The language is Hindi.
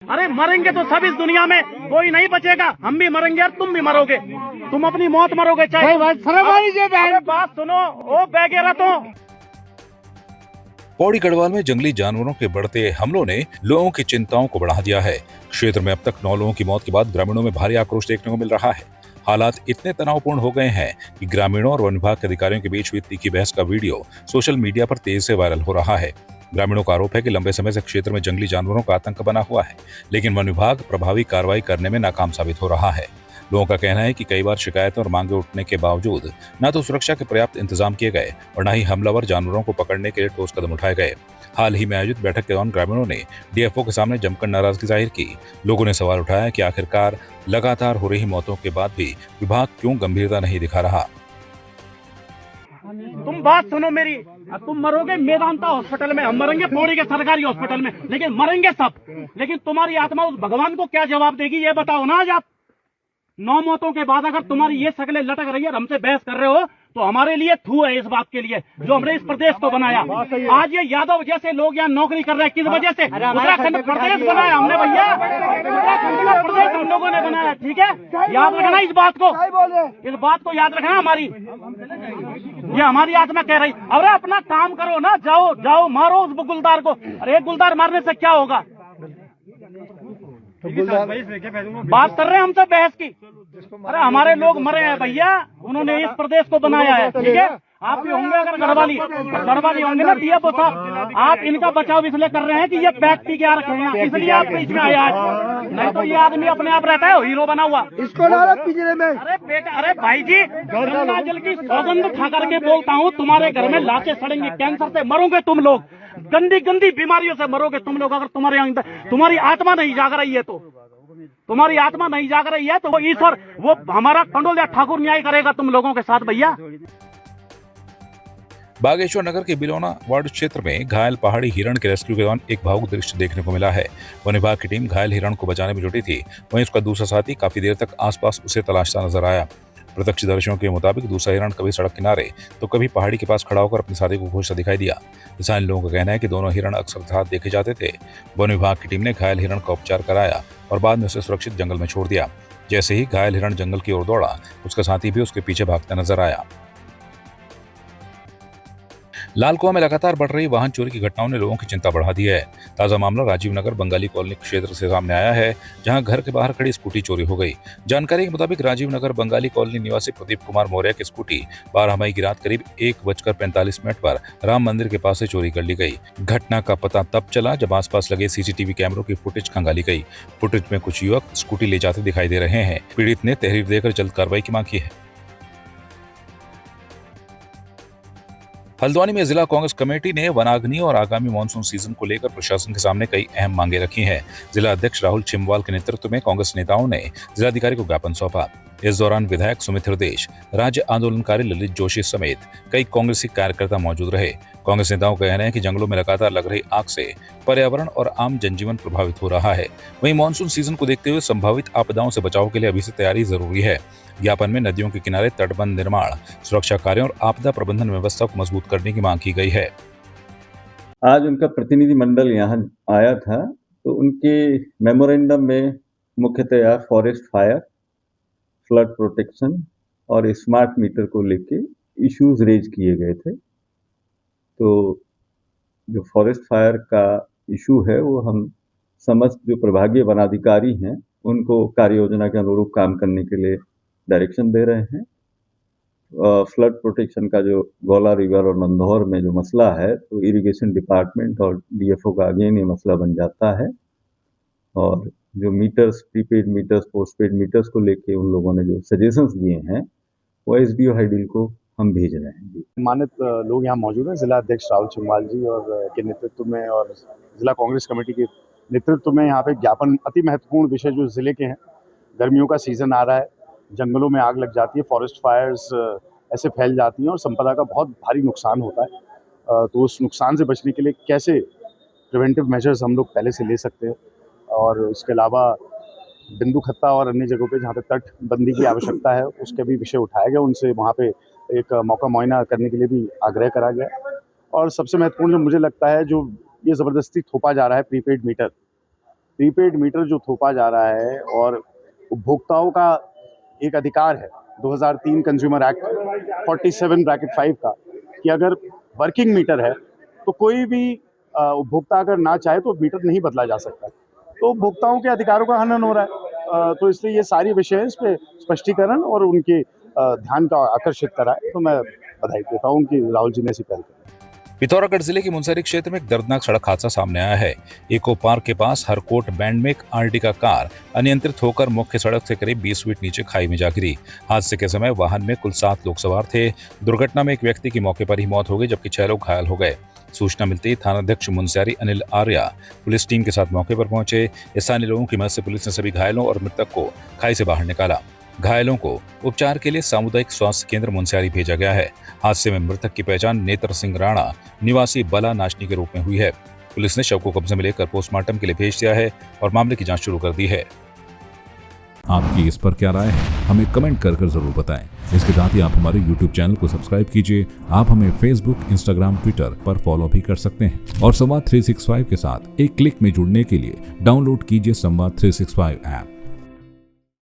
अरे मरेंगे तो सब इस दुनिया में, कोई नहीं बचेगा। हम भी मरेंगे और तुम भी मरोगे, तुम अपनी मौत मरोगे। चाहे बात सुनो ओ वगैरह तो। पौड़ी गढ़वाल में जंगली जानवरों के बढ़ते हमलों ने लोगों की चिंताओं को बढ़ा दिया है। क्षेत्र में अब तक 9 लोगों की मौत के बाद ग्रामीणों में भारी आक्रोश देखने को मिल रहा है। हालात इतने तनावपूर्ण हो गए हैं कि ग्रामीणों और वन विभाग के अधिकारियों के बीच हुई तीखी बहस का वीडियो सोशल मीडिया पर तेजी से वायरल हो रहा है। ग्रामीणों का आरोप है कि लंबे समय से क्षेत्र में जंगली जानवरों का आतंक बना हुआ है, लेकिन वन विभाग प्रभावी कार्रवाई करने में नाकाम साबित हो रहा है। लोगों का कहना है कि कई बार शिकायतें और मांगे उठने के बावजूद न तो सुरक्षा के पर्याप्त इंतजाम किए गए और न ही हमलावर जानवरों को पकड़ने के लिए ठोस कदम उठाए गए। हाल ही में आयोजित बैठक के दौरान ग्रामीणों ने डीएफओ के सामने जमकर नाराजगी जाहिर की। लोगों ने सवाल उठाया कि आखिरकार लगातार हो रही मौतों के बाद भी विभाग क्यों गंभीरता नहीं दिखा रहा। तुम बात सुनो मेरी, तुम मरोगे मेदांता हॉस्पिटल में, हम मरेंगे पौड़ी के सरकारी हॉस्पिटल में, लेकिन मरेंगे सब। लेकिन तुम्हारी आत्मा उस भगवान को क्या जवाब देगी ये बताओ ना। आज आप 9 मौतों के बाद अगर तुम्हारी ये शक्लें लटक रही है और हमसे बहस कर रहे हो तो हमारे लिए थू है इस बात के लिए जो हमने इस प्रदेश को बनाया। आज ये यादव जैसे लोग यहाँ नौकरी कर रहे हैं, किस वजह से? उत्तराखंड प्रदेश बनाया हमने भैया, उत्तराखंड का प्रदेश हम लोगों ने बनाया। ठीक है, याद रखना इस बात को याद रखना। हमारी ये हमारी आत्मा कह रही, अरे अपना काम करो ना, जाओ जाओ मारो उस गुलदार को। अरे एक गुलदार मारने से क्या होगा? बात कर रहे हैं हमसे बहस की। अरे हमारे लोग मरे हैं भैया, उन्होंने इस प्रदेश को बनाया है। ठीक है, आप भी होंगे अगर गढ़वाली होंगे ना डीएफओ साहब, आप इनका बचाव इसलिए कर रहे हैं कि ये पैक पी के आ रखे हैं, इसलिए आप बीच में आए आज। नहीं तो ये आदमी अपने आप रहता है हीरो बना हुआ। इसको डालो पिंजरे में। अरे बेटा, अरे भाई जी, गंगा जल की सौगंध खा करके बोलता हूँ, तुम्हारे घर में लाशें सड़ेंगी, कैंसर से मरोगे तुम लोग, गंदी गंदी बीमारियों से मरोगे तुम लोग। अगर तुम्हारे अंदर तुम्हारी आत्मा नहीं जाग रही है तो, तुम्हारी आत्मा नहीं जाग रही है तो वो ईश्वर, वो हमारा कंडोलिया ठाकुर न्याय करेगा तुम लोगों के साथ भैया। बागेश्वर नगर के बिलौना वार्ड क्षेत्र में घायल पहाड़ी हिरण के रेस्क्यू के दौरान एक भावुक दृश्य देखने को मिला है। वन विभाग की टीम घायल हिरण को बचाने में जुटी थी, वहीं उसका दूसरा साथी काफी देर तक आसपास उसे तलाशता नजर आया। प्रत्यक्षदर्शियों के मुताबिक दूसरा हिरण कभी सड़क किनारे तो कभी पहाड़ी के पास खड़ा होकर अपने साथी को खोजता दिखाई दिया। स्थानीय लोगों का कहना है कि दोनों हिरण अक्सर साथ देखे जाते थे। वन विभाग की टीम ने घायल हिरण का उपचार कराया और बाद में उसे सुरक्षित जंगल में छोड़ दिया। जैसे ही घायल हिरण जंगल की ओर दौड़ा, उसका साथी भी उसके पीछे भागता नजर आया। लाल कुआं में लगातार बढ़ रही वाहन चोरी की घटनाओं ने लोगों की चिंता बढ़ा दी है। ताजा मामला राजीव नगर बंगाली कॉलोनी क्षेत्र से सामने आया है, जहां घर के बाहर खड़ी स्कूटी चोरी हो गई। जानकारी के मुताबिक राजीव नगर बंगाली कॉलोनी निवासी प्रदीप कुमार मौर्य की स्कूटी 12 मई की रात करीब 1:45 पर राम मंदिर के पास से चोरी कर ली गई। घटना का पता तब चला जब आसपास लगे सीसीटीवी कैमरों की फुटेज खंगाली गई। फुटेज में कुछ युवक स्कूटी ले जाते दिखाई दे रहे हैं। पीड़ित ने तहरीर देकर जल्द कार्रवाई की मांग की है। हल्द्वानी में जिला कांग्रेस कमेटी ने वनाग्नि और आगामी मानसून सीजन को लेकर प्रशासन के सामने कई अहम मांगे रखी हैं। जिला अध्यक्ष राहुल छिमवाल के नेतृत्व में कांग्रेस नेताओं ने जिलाधिकारी को ज्ञापन सौंपा। इस दौरान विधायक सुमित हृदेश, राज्य आंदोलनकारी ललित जोशी समेत कई कांग्रेसी कार्यकर्ता मौजूद रहे। कांग्रेस नेताओं का कहना है कि जंगलों में लगातार लग रही आग से पर्यावरण और आम जनजीवन प्रभावित हो रहा है। वहीं मानसून सीजन को देखते हुए संभावित आपदाओं से बचाव के लिए अभी से तैयारी जरूरी है। ज्ञापन में नदियों के किनारे तटबंध निर्माण, सुरक्षा कार्यों और आपदा प्रबंधन व्यवस्था को मजबूत करने की मांग की गई है। आज उनका प्रतिनिधि मंडल यहाँ आया था, तो उनके मेमोरेंडम में मुख्यतया फॉरेस्ट फायर, फ्लड प्रोटेक्शन और स्मार्ट मीटर को लेके इश्यूज रेज किए गए थे। तो जो फॉरेस्ट फायर का इशू है वो हम समस्त जो प्रभागीय वनाधिकारी हैं उनको कार्य योजना के अनुरूप काम करने के लिए डायरेक्शन दे रहे हैं। फ्लड प्रोटेक्शन का जो गौला रिवर और नंदौर में जो मसला है, तो इरिगेशन डिपार्टमेंट और डीएफओ का अगेन ये मसला बन जाता है। और जो meters, prepaid meters, postpaid meters को लेके उन लोगों ने जो सजेशंस दिए हैं वो एसडीओ हाइडिल को हम भेज रहे हैं। जी, मानित लोग यहाँ मौजूद हैं, जिला अध्यक्ष राहुल छिमवाल जी और के नेतृत्व में और जिला कांग्रेस कमेटी के नेतृत्व में यहाँ पे ज्ञापन, अति महत्वपूर्ण विषय जो जिले के हैं। गर्मियों का सीजन आ रहा है, जंगलों में आग लग जाती है, फॉरेस्ट फायर्स ऐसे फैल जाती हैं और संपदा का बहुत भारी नुकसान होता है। तो उस नुकसान से बचने के लिए कैसे प्रिवेंटिव मेजर्स हम लोग पहले से ले सकते हैं, और उसके अलावा बिंदु खत्ता और अन्य जगहों पे जहाँ पे तटबंदी की आवश्यकता है उसके भी विषय उठाया गया। उनसे वहाँ पे एक मौका मुआयना करने के लिए भी आग्रह करा गया। और सबसे महत्वपूर्ण जो मुझे लगता है, जो ये ज़बरदस्ती थोपा जा रहा है प्रीपेड मीटर, प्रीपेड मीटर जो थोपा जा रहा है और उपभोक्ताओं का एक अधिकार है 2003 कंज्यूमर एक्ट 47(5) का कि अगर वर्किंग मीटर है तो कोई भी उपभोक्ता अगर ना चाहे तो मीटर नहीं बदला जा सकता। तो उपभोक्ताओं के अधिकारों का हनन हो रहा है। तो इसलिए ये सारी विषय इस पे स्पष्टीकरण और उनके ध्यान का आकर्षित करा है। तो मैं बधाई देता हूँ कि राहुल जी ने ऐसी पहल की। पिथौरागढ़ जिले के मुनस्यारी क्षेत्र में एक दर्दनाक सड़क हादसा सामने आया है। इको पार्क के पास हरकोट बैंड में एक आर्टिका कार अनियंत्रित होकर मुख्य सड़क से करीब 20 फीट नीचे खाई में जा गिरी। हादसे के समय वाहन में कुल 7 लोग सवार थे। दुर्घटना में एक व्यक्ति की मौके पर ही मौत हो गई, जबकि 6 लोग घायल हो गए। सूचना मिलते ही थानाध्यक्ष मुनस्यारी अनिल आर्या पुलिस टीम के साथ मौके पर पहुंचे। स्थानीय लोगों की मदद से पुलिस ने सभी घायलों और मृतक को खाई से बाहर निकाला। घायलों को उपचार के लिए सामुदायिक स्वास्थ्य केंद्र मुनस्यारी भेजा गया है। हादसे में मृतक की पहचान नेत्र सिंह राणा निवासी बला नाचनी के रूप में हुई है। पुलिस ने शव को कब्जे में लेकर पोस्टमार्टम के लिए भेज दिया है और मामले की जांच शुरू कर दी है। आपकी इस पर क्या राय है, हमें कमेंट कर जरूर बताएं। इसके साथ ही आप हमारे YouTube चैनल को सब्सक्राइब कीजिए। आप हमें Facebook, Instagram, Twitter पर फॉलो भी कर सकते हैं और संवाद 365 के साथ एक क्लिक में जुड़ने के लिए डाउनलोड कीजिए संवाद 365 ऐप।